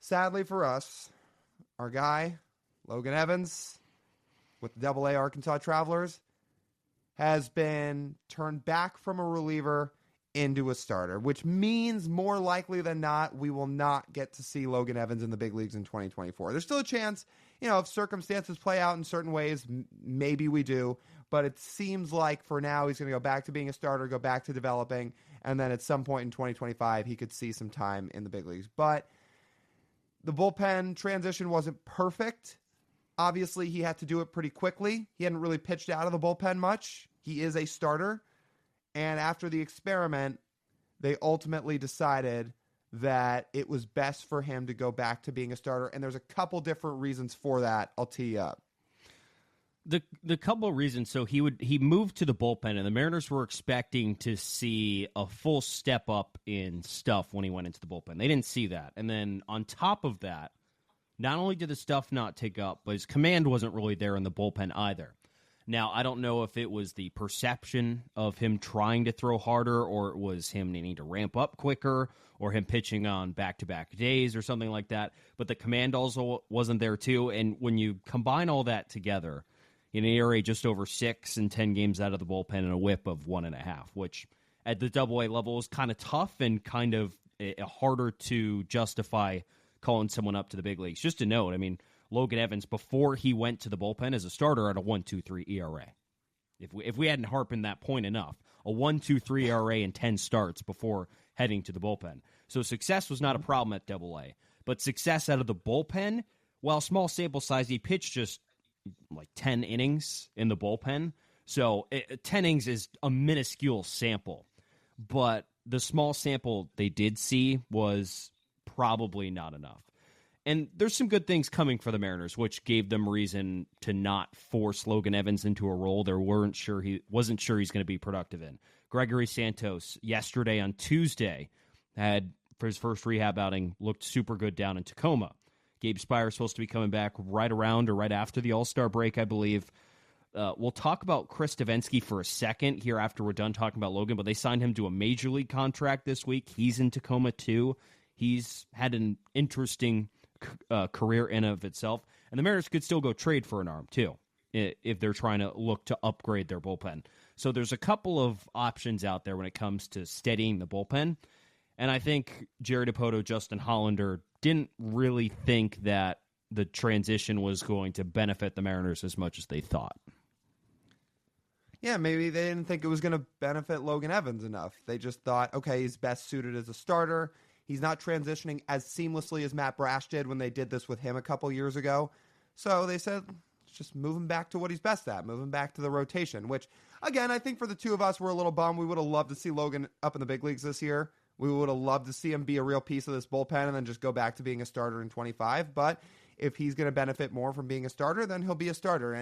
Sadly for us, our guy, Logan Evans, with the Double-A Arkansas Travelers, has been turned back from a reliever into a starter, which means more likely than not, we will not get to see Logan Evans in the big leagues in 2024. There's still a chance, if circumstances play out in certain ways, maybe we do, but it seems like for now he's going to go back to being a starter, go back to developing, and then at some point in 2025, he could see some time in the big leagues. But the bullpen transition wasn't perfect. Obviously, he had to do it pretty quickly. He hadn't really pitched out of the bullpen much. He is a starter. And after the experiment, they ultimately decided that it was best for him to go back to being a starter. And there's a couple different reasons for that. I'll tee you up. The couple of reasons. So he moved to the bullpen, and the Mariners were expecting to see a full step up in stuff when he went into the bullpen. They didn't see that. And then on top of that, not only did the stuff not take up, but his command wasn't really there in the bullpen either. Now, I don't know if it was the perception of him trying to throw harder, or it was him needing to ramp up quicker, or him pitching on back-to-back days or something like that. But the command also wasn't there too. And when you combine all that together, in an ERA just over 6 and 10 games out of the bullpen and a whip of 1.5, which at the Double-A level is kind of tough and kind of harder to justify calling someone up to the big leagues. Just a note, Logan Evans, before he went to the bullpen as a starter, at a 1.23 ERA. If we hadn't harped that point enough, a 1.23 ERA in 10 starts before heading to the bullpen. So success was not a problem at Double-A, but success out of the bullpen, while small sample size, he pitched just like 10 innings in the bullpen. So 10 innings is a minuscule sample, but the small sample they did see was probably not enough. And there's some good things coming for the Mariners, which gave them reason to not force Logan Evans into a role they wasn't sure he's going to be productive in. Gregory Santos, yesterday on Tuesday, had, for his first rehab outing, looked super good down in Tacoma. Gabe Spire's supposed to be coming back right around or right after the All-Star break, I believe. We'll talk about Chris Davinsky for a second here after we're done talking about Logan, but they signed him to a major league contract this week. He's in Tacoma, too. He's had an interesting career in of itself, and the Mariners could still go trade for an arm too if they're trying to look to upgrade their bullpen. So there's a couple of options out there when it comes to steadying the bullpen, and I think Jerry Dipoto, Justin Hollander didn't really think that the transition was going to benefit the Mariners as much as they thought. Yeah, maybe they didn't think it was going to benefit Logan Evans enough. They just thought, okay, he's best suited as a starter. He's not transitioning as seamlessly as Matt Brash did when they did this with him a couple years ago. So they said, let's just move him back to what he's best at, move him back to the rotation, which, again, I think for the two of us, we're a little bummed. We would have loved to see Logan up in the big leagues this year. We would have loved to see him be a real piece of this bullpen and then just go back to being a starter in 25. But if he's going to benefit more from being a starter, then he'll be a starter.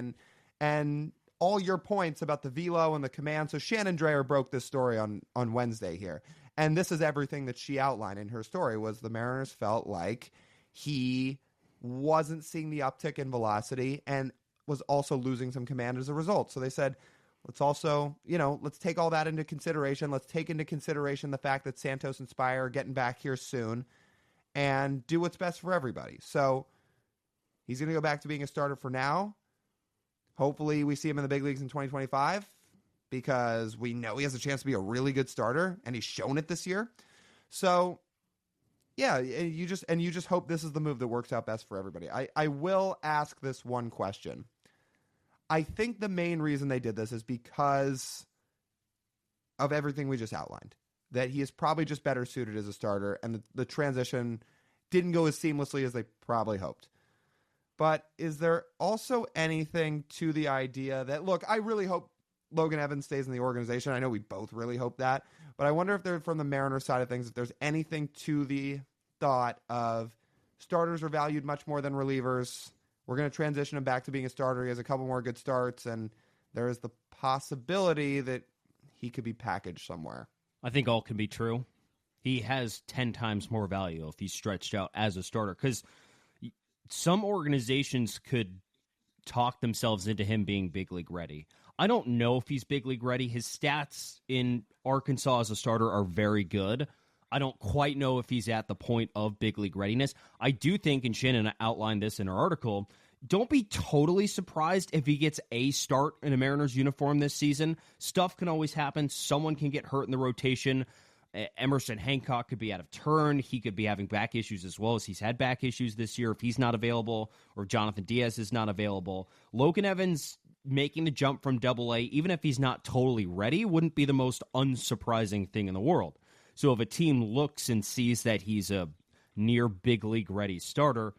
And all your points about the velo and the command. So Shannon Dreyer broke this story on Wednesday here. And this is everything that she outlined in her story, was the Mariners felt like he wasn't seeing the uptick in velocity and was also losing some command as a result. So they said, let's also, let's take all that into consideration. Let's take into consideration the fact that Santos and Spire are getting back here soon and do what's best for everybody. So he's going to go back to being a starter for now. Hopefully we see him in the big leagues in 2025. Because we know he has a chance to be a really good starter, and he's shown it this year. So, yeah, you just hope this is the move that works out best for everybody. I will ask this one question. I think the main reason they did this is because of everything we just outlined. That he is probably just better suited as a starter, and the transition didn't go as seamlessly as they probably hoped. But is there also anything to the idea that, look, I really hope Logan Evans stays in the organization. I know we both really hope that, but I wonder if they're, from the Mariners side of things, if there's anything to the thought of starters are valued much more than relievers. We're going to transition him back to being a starter. He has a couple more good starts, and there is the possibility that he could be packaged somewhere. I think all can be true. He has 10 times more value if he's stretched out as a starter, because some organizations could talk themselves into him being big league ready. I don't know if he's big league ready. His stats in Arkansas as a starter are very good. I don't quite know if he's at the point of big league readiness. I do think, and Shannon outlined this in her article, don't be totally surprised if he gets a start in a Mariners uniform this season. Stuff can always happen. Someone can get hurt in the rotation. Emerson Hancock could be out of turn. He could be having back issues as well, as he's had back issues this year if he's not available, or Jonathan Diaz is not available. Logan Evans making the jump from Double-A, even if he's not totally ready, wouldn't be the most unsurprising thing in the world. So if a team looks and sees that he's a near big league ready starter,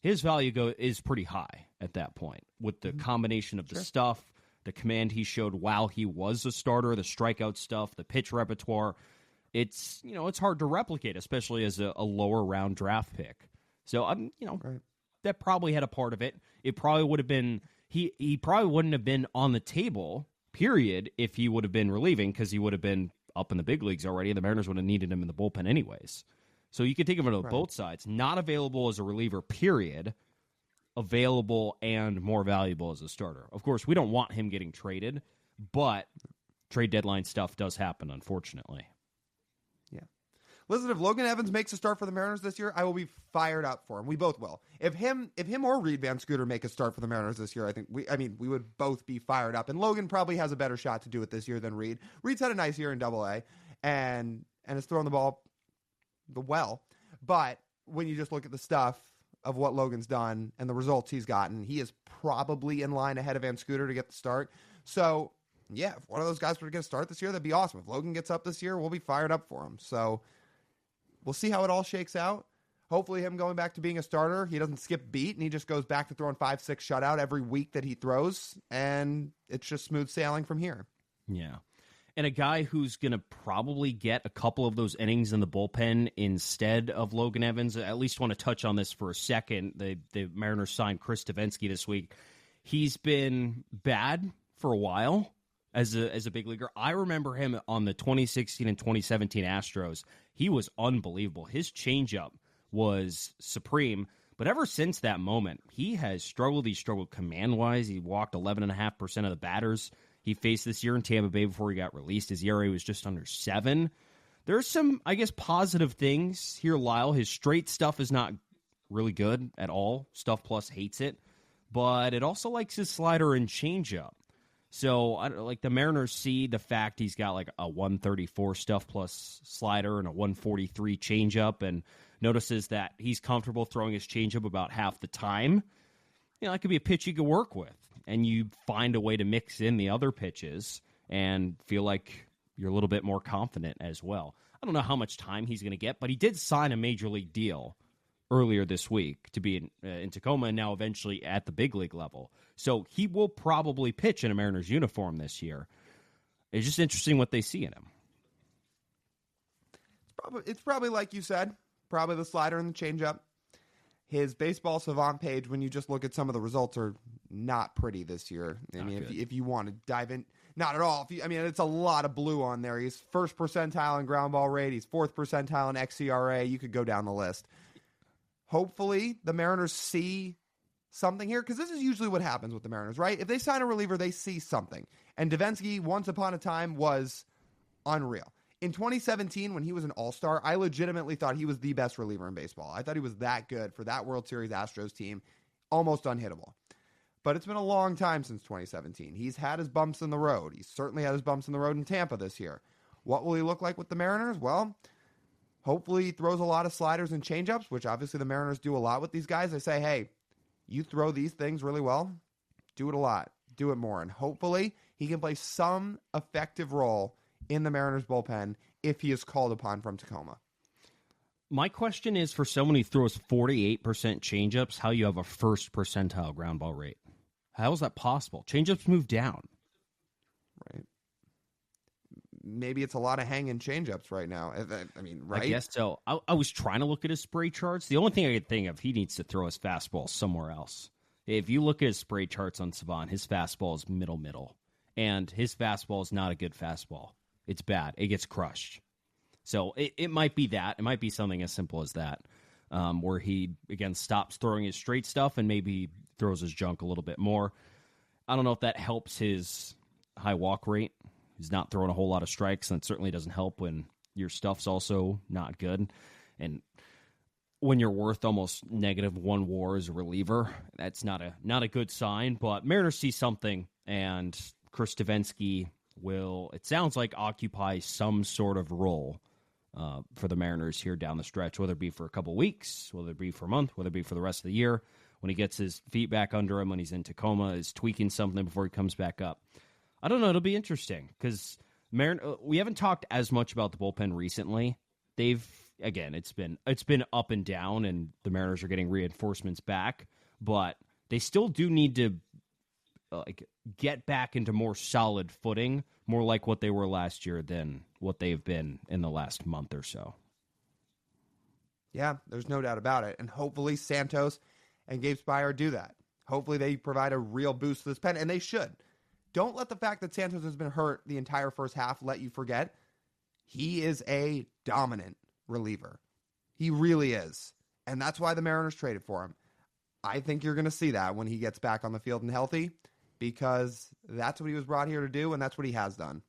his value is pretty high at that point with the combination of the stuff, the command he showed while he was a starter, the strikeout stuff, the pitch repertoire. It's hard to replicate, especially as a lower round draft pick. So that probably had a part of it. It probably would have been he probably wouldn't have been on the table, period, if he would have been relieving, because he would have been up in the big leagues already, and the Mariners would have needed him in the bullpen anyways. So you could think of it on both sides. Not available as a reliever, period. Available and more valuable as a starter. Of course, we don't want him getting traded, but trade deadline stuff does happen, unfortunately. Yeah. Listen, if Logan Evans makes a start for the Mariners this year, I will be fired up for him. We both will. If him or Reed Van Scooter make a start for the Mariners this year, I think we would both be fired up. And Logan probably has a better shot to do it this year than Reed. Reed's had a nice year in Double-A and has thrown the ball well. But when you just look at the stuff of what Logan's done and the results he's gotten, he is probably in line ahead of Van Scooter to get the start. So, yeah, if one of those guys were to get a start this year, that'd be awesome. If Logan gets up this year, we'll be fired up for him. So we'll see how it all shakes out. Hopefully him going back to being a starter, he doesn't skip beat, and he just goes back to throwing 5-6 shutout every week that he throws, and it's just smooth sailing from here. Yeah. And a guy who's going to probably get a couple of those innings in the bullpen instead of Logan Evans. I at least want to touch on this for a second. The Mariners signed Chris Davinsky this week. He's been bad for a while as a big leaguer. I remember him on the 2016 and 2017 Astros. He was unbelievable. His changeup was supreme. But ever since that moment, he has struggled. He struggled command-wise. He walked 11.5% of the batters he faced this year in Tampa Bay before he got released. His ERA was just under 7. There's some, I guess, positive things here, Lyle. His straight stuff is not really good at all. Stuff Plus hates it. But it also likes his slider and changeup. So, the Mariners see the fact he's got like a 134 Stuff Plus slider and a 143 changeup, and notices that he's comfortable throwing his changeup about half the time. That could be a pitch you could work with. And you find a way to mix in the other pitches and feel like you're a little bit more confident as well. I don't know how much time he's going to get, but he did sign a major league deal earlier this week to be in Tacoma and now eventually at the big league level. So he will probably pitch in a Mariners uniform this year. It's just interesting what they see in him. It's probably like you said, probably the slider and the changeup. His baseball savant page, when you just look at some of the results, are not pretty this year. If you want to dive in, not at all. It's a lot of blue on there. He's first percentile in ground ball rate. He's fourth percentile in xERA. You could go down the list. Hopefully, the Mariners see something here, because this is usually what happens with the Mariners, right? If they sign a reliever, they see something. And Davinsky, once upon a time, was unreal. In 2017, when he was an all-star, I legitimately thought he was the best reliever in baseball. I thought he was that good for that World Series Astros team, almost unhittable. But it's been a long time since 2017. He's had his bumps in the road. He's certainly had his bumps in the road in Tampa this year. What will he look like with the Mariners? Well, hopefully he throws a lot of sliders and changeups, which obviously the Mariners do a lot with these guys. They say, hey, you throw these things really well, do it a lot, do it more. And hopefully he can play some effective role in the Mariners bullpen if he is called upon from Tacoma. My question is, for someone who throws 48% changeups, how you have a first percentile ground ball rate? How is that possible? Changeups move down. Right. Maybe it's a lot of hanging changeups right now. Right? I guess so. I was trying to look at his spray charts. The only thing I could think of, he needs to throw his fastball somewhere else. If you look at his spray charts on Savant, his fastball is middle. And his fastball is not a good fastball. It's bad. It gets crushed. So it might be that. It might be something as simple as that, where he, again, stops throwing his straight stuff and maybe throws his junk a little bit more. I don't know if that helps his high walk rate. He's not throwing a whole lot of strikes, and it certainly doesn't help when your stuff's also not good. And when you're worth almost -1 WAR as a reliever, that's not a good sign. But Mariners see something, and Chris Davinsky will, it sounds like, occupy some sort of role for the Mariners here down the stretch, whether it be for a couple weeks, whether it be for a month, whether it be for the rest of the year, when he gets his feet back under him, when he's in Tacoma, is tweaking something before he comes back up. I don't know. It'll be interesting because we haven't talked as much about the bullpen recently. Again, it's been up and down, and the Mariners are getting reinforcements back, but they still do need to get back into more solid footing, more like what they were last year than what they've been in the last month or so. Yeah, there's no doubt about it. And hopefully Santos and Gabe Speier do that. Hopefully they provide a real boost to this pen, and they should. Don't let the fact that Santos has been hurt the entire first half let you forget. He is a dominant reliever. He really is. And that's why the Mariners traded for him. I think you're going to see that when he gets back on the field and healthy, because that's what he was brought here to do, and that's what he has done.